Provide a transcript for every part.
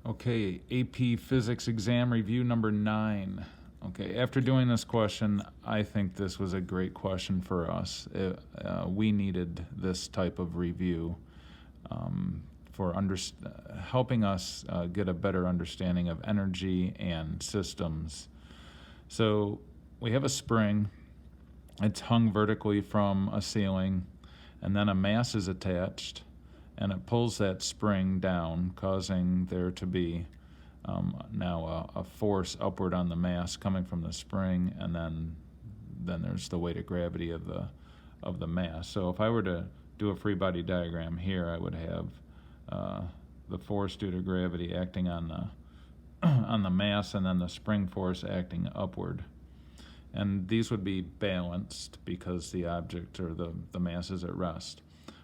Okay, AP Physics exam review number 9. Okay, after doing this question, I think this was a great question for us. We needed this type of review for helping us get a better understanding of energy and systems. So we have a spring. It's hung vertically from a ceiling, and then a mass is attached, and it pulls that spring down, causing there to be now a force upward on the mass coming from the spring, and then there's the weight of gravity of the mass. So if I were to do a free body diagram here, I would have the force due to gravity acting on the mass, and then the spring force acting upward. And these would be balanced because the object or the mass is at rest.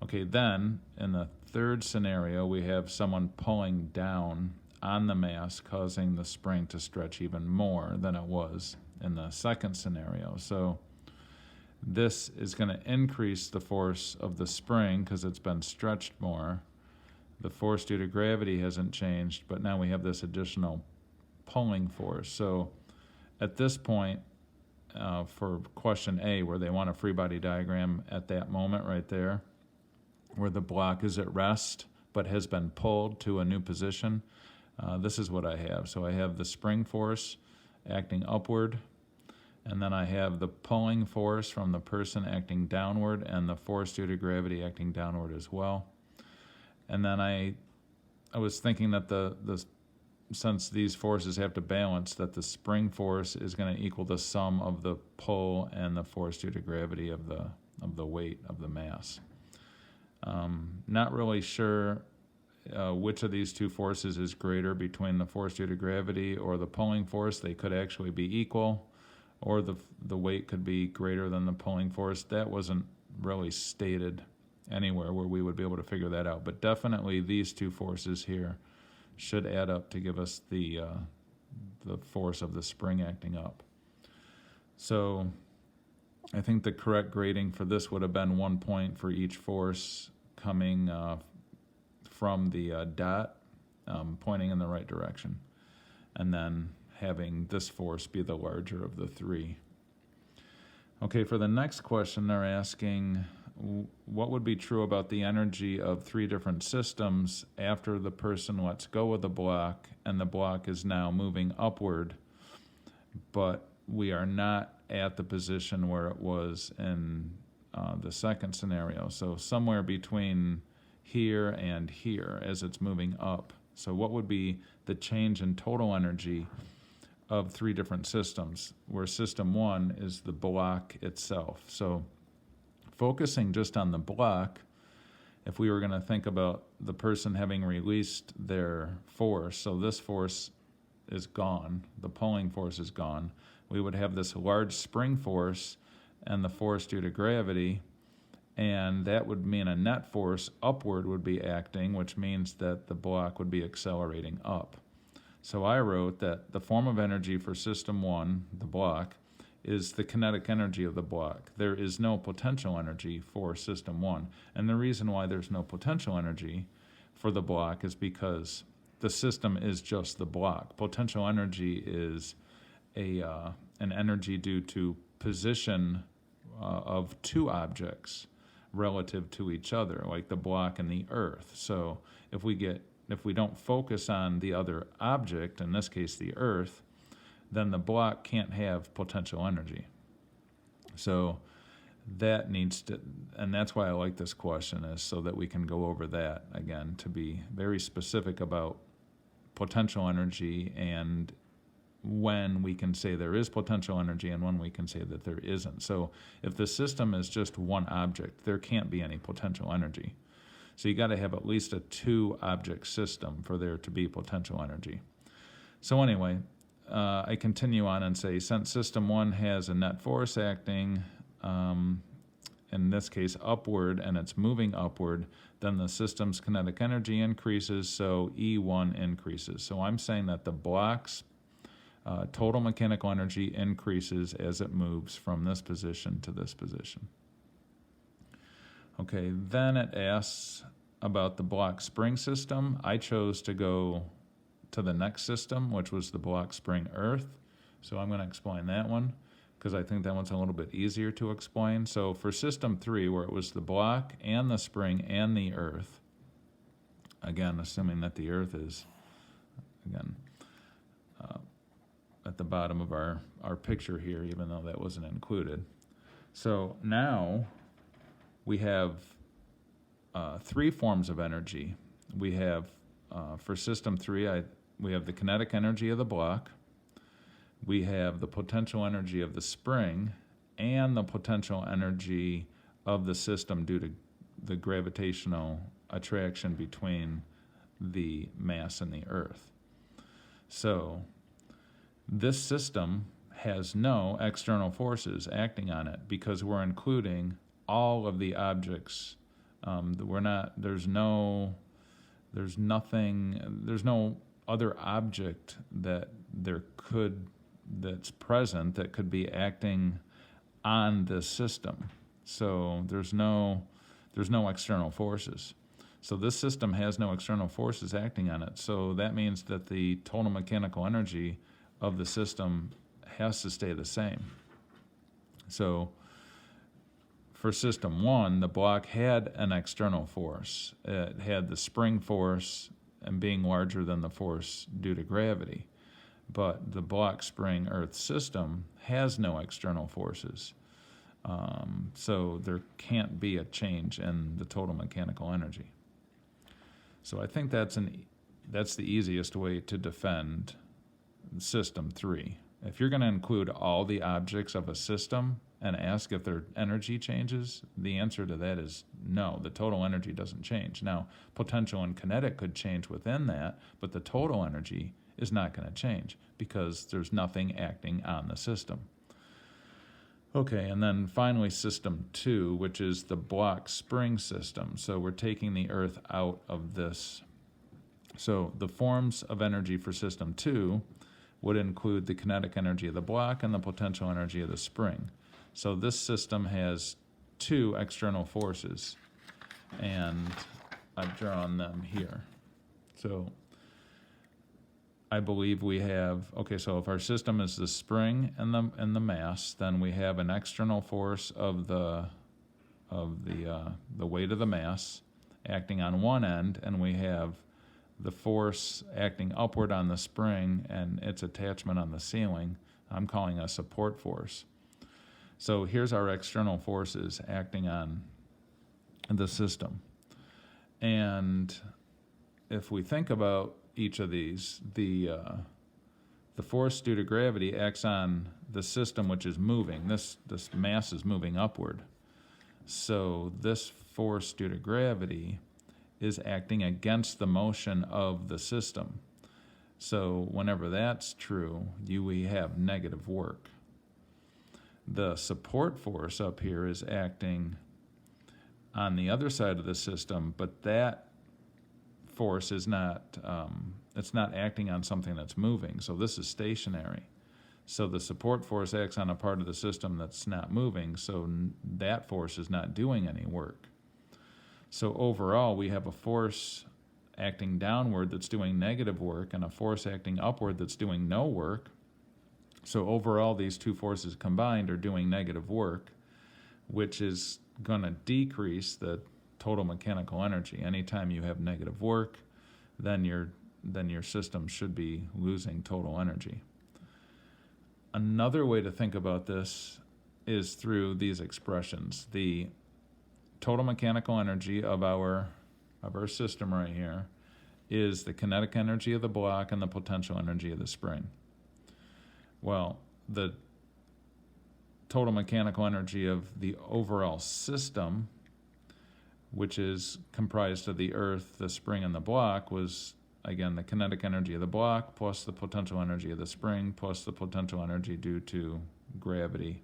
Okay, then in the third scenario, we have someone pulling down on the mass, causing the spring to stretch even more than it was in the second scenario. So this is going to increase the force of the spring because it's been stretched more. The force due to gravity hasn't changed, but now we have this additional pulling force. So at this point, for question A, where they want a free body diagram at that moment right there, where the block is at rest but has been pulled to a new position, this is what I have. So I have the spring force acting upward, and then I have the pulling force from the person acting downward, and the force due to gravity acting downward as well. And then I was thinking that since these forces have to balance, that the spring force is going to equal the sum of the pull and the force due to gravity of the weight of the mass. Not really sure which of these two forces is greater between the force due to gravity or the pulling force. They could actually be equal, or the weight could be greater than the pulling force. That wasn't really stated anywhere where we would be able to figure that out. But definitely these two forces here should add up to give us the force of the spring acting up. So I think the correct grading for this would have been 1 point for each force coming from the dot, pointing in the right direction, and then having this force be the larger of the three. Okay, for the next question, they're asking what would be true about the energy of three different systems after the person lets go of the block and the block is now moving upward, but we are not at the position where it was in the second scenario. So somewhere between here and here as it's moving up. So what would be the change in total energy of three different systems, where system one is the block itself? So focusing just on the block, if we were going to think about the person having released their force, so this force is gone, the pulling force is gone, we would have this large spring force and the force due to gravity, and that would mean a net force upward would be acting, which means that the block would be accelerating up. So I wrote that the form of energy for system one, the block, is the kinetic energy of the block. There is no potential energy for system one. And the reason why there's no potential energy for the block is because the system is just the block. Potential energy is an energy due to position of two objects relative to each other, like the block and the earth. So if we don't focus on the other object, in this case the earth, then the block can't have potential energy. So that needs to, and that's why I like this question, is so that we can go over that again, to be very specific about potential energy and when we can say there is potential energy and when we can say that there isn't. So if the system is just one object, there can't be any potential energy. So you got to have at least a two-object system for there to be potential energy. So anyway, I continue on and say, since system one has a net force acting, in this case upward, and it's moving upward, then the system's kinetic energy increases, so E1 increases. So I'm saying that the block's total mechanical energy increases as it moves from this position to this position. Okay, then it asks about the block spring system. I chose to go to the next system, which was the block spring earth. So I'm going to explain that one because I think that one's a little bit easier to explain. So for system 3, where it was the block and the spring and the earth, again, assuming that the earth is, again, at the bottom of our picture here, even though that wasn't included. So now we have 3 forms of energy. We have, for system 3, we have the kinetic energy of the block, we have the potential energy of the spring, and the potential energy of the system due to the gravitational attraction between the mass and the earth. So this system has no external forces acting on it because we're including all of the objects. There's no other object that's present that could be acting on this system. So there's no external forces. So this system has no external forces acting on it. So that means that the total mechanical energy of the system has to stay the same. So for system 1, the block had an external force. It had the spring force and being larger than the force due to gravity. But the block spring earth system has no external forces. So there can't be a change in the total mechanical energy. So I think that's the easiest way to defend system 3. If you're going to include all the objects of a system and ask if their energy changes, the answer to that is no, the total energy doesn't change. Now, potential and kinetic could change within that, but the total energy is not going to change because there's nothing acting on the system. Okay, and then finally system 2, which is the block spring system. So we're taking the earth out of this. So the forms of energy for system 2 would include the kinetic energy of the block and the potential energy of the spring. So this system has 2 external forces, and I've drawn them here. So I believe we have, okay, so if our system is the spring and the mass, then we have an external force of the weight of the mass acting on one end, and we have the force acting upward on the spring and its attachment on the ceiling. I'm calling a support force. So here's our external forces acting on the system. And if we think about each of these, the force due to gravity acts on the system which is moving. This mass is moving upward. So this force due to gravity is acting against the motion of the system. So whenever that's true, we have negative work. The support force up here is acting on the other side of the system, but that force is not, it's not acting on something that's moving. So this is stationary. So the support force acts on a part of the system that's not moving, so that force is not doing any work. So overall, we have a force acting downward that's doing negative work and a force acting upward that's doing no work. So overall, these 2 forces combined are doing negative work, which is going to decrease the total mechanical energy. Anytime you have negative work, then your system should be losing total energy. Another way to think about this is through these expressions. The total mechanical energy of our system right here is the kinetic energy of the block and the potential energy of the spring. Well, the total mechanical energy of the overall system, which is comprised of the earth, the spring, and the block, was, again, the kinetic energy of the block plus the potential energy of the spring plus the potential energy due to gravity.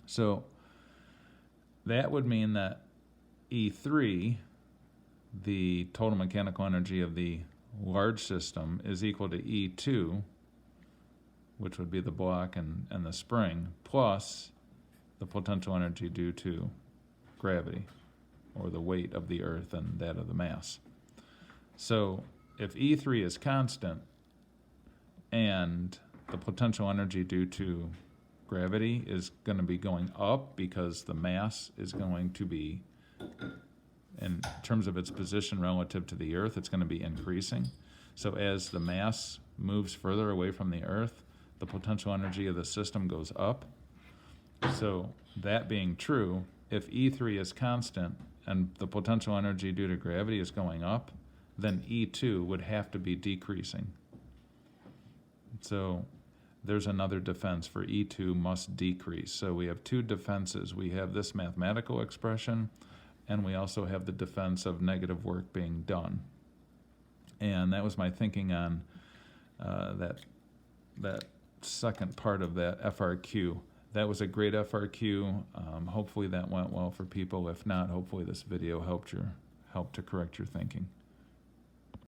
So that would mean that E3, the total mechanical energy of the large system, is equal to E2, which would be the block and the spring, plus the potential energy due to gravity, or the weight of the earth and that of the mass. So if E3 is constant and the potential energy due to gravity is going to be going up because the mass is going to be, in terms of its position relative to the Earth, it's going to be increasing. So as the mass moves further away from the Earth, the potential energy of the system goes up. So that being true, if E3 is constant and the potential energy due to gravity is going up, then E2 would have to be decreasing. So there's another defense for E2 must decrease. So we have two defenses. We have this mathematical expression, and we also have the defense of negative work being done. And that was my thinking on that second part of that FRQ. That was a great FRQ. Hopefully that went well for people. If not, hopefully this video helped to correct your thinking.